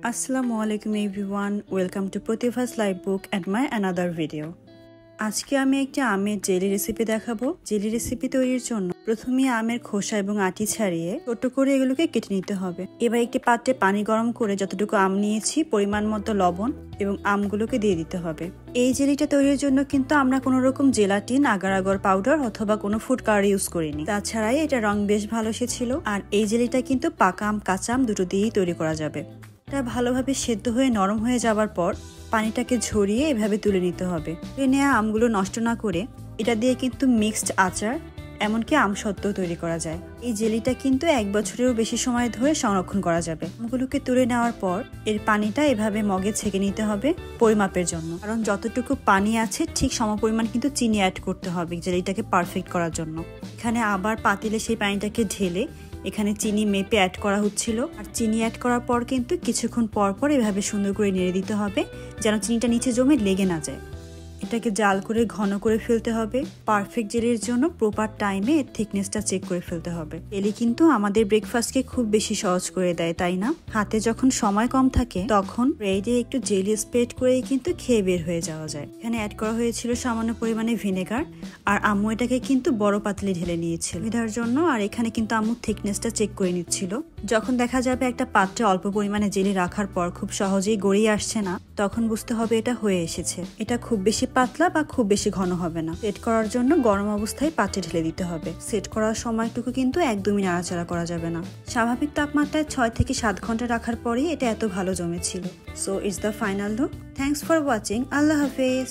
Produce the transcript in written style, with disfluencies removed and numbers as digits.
Assalamu alaikum everyone, welcome to Pratibha's Live Book and my another video. আজকে আমি একটা আমের জেলি রেসিপি দেখাবো। জেলি রেসিপি তৈরির জন্য প্রথমে আমের খোসা এবং আটি ছাড়িয়ে ছোট করে এগুলোকে কেটে নিতে হবে। এবার একটি পাত্রে পানি গরম করে যতটুকু আম নিয়েছি পরিমাণ মতো লবণ এবং আমগুলোকে দিয়ে দিতে হবে। এই জেলিটা তৈরির জন্য কিন্তু আমরা কোনো রকম জেলাটিন, আগার আগার পাউডার অথবা কোনো ফুড কালার ইউজ করিনি। তাছাড়াই এটা রং বেশ ভালো এসেছিল। আর এই জেলিটা কিন্তু পাকা আম, কাঁচা আম দুটো দিয়েই তৈরি করা যাবে। এটা ভালোভাবে সেদ্ধ হয়ে নরম হয়ে যাবার পর পানিটাকে ঝরিয়ে এভাবে তুলে নিতে হবে। তুলে নেওয়া আমগুলো নষ্ট না করে এটা দিয়ে কিন্তু মিক্সড আচার, এমনকি আমসত্ত্ব তৈরি করা যায়। এই জেলিটা কিন্তু 1 বছরেরও বেশি সময় ধরে সংরক্ষণ করা যাবে। আমগুলোকে তুলে নেওয়ার পর এর পানিটা এভাবে মগে ছেঁকে নিতে হবে পরিমাপের জন্য, কারণ যতটুকু পানি আছে ঠিক সমপরিমাণ কিন্তু চিনি অ্যাড করতে হবে জেলিটাকে পারফেক্ট করার জন্য। এখানে আবার পাতিলে সেই পানিটাকে ঢেলে এখানে চিনি মেপে অ্যাড করা হচ্ছিল। আর চিনি অ্যাড করার পর কিন্তু কিছুক্ষণ পর পর এভাবে সুন্দর করে নেড়ে দিতে হবে যেন চিনিটা নিচে জমে লেগে না যায়। এটাকে জাল করে ঘন করে ফেলতে হবে। পারফেক্ট জেলির জন্য প্রপার টাইমে এর থিকনেসটা চেক করে ফেলতে হবে। জেলি কিন্তু আমাদের ব্রেকফাস্টকে খুব বেশি সহজ করে দেয়, তাই না? হাতে যখন সময় কম থাকে তখন ব্রেডে একটু জেলি স্প্রেড করেই কিন্তু খেয়ে বের হয়ে যাওয়া যায়। এখানে অ্যাড করা হয়েছিল সামান্য পরিমাণে ভিনেগার। আর আম্মু এটাকে কিন্তু বড় পাতিলে ঢেলে নিয়েছিল সুবিধার জন্য। আর এখানে কিন্তু আম্মু থিকনেসটা চেক করে নিচ্ছিল। যখন দেখা যাবে একটা পাত্রে অল্প পরিমাণে জেলি রাখার পর খুব সহজেই গড়িয়ে আসছে না, তখন বুঝতে হবে এটা হয়ে এসেছে। এটা খুব বেশি পাতলা বা খুব বেশি ঘন হবে না। সেট করার জন্য গরম অবস্থায় পাত্রে ঢেলে দিতে হবে। সেট করার সময়টুকু কিন্তু একদমই নাড়াচাড়া করা যাবে না। স্বাভাবিক তাপমাত্রায় 6 থেকে 7 ঘন্টা রাখার পরেই এটা এত ভালো জমেছিল। So it's the final look. Thanks for watching. আল্লাহ হাফেজ।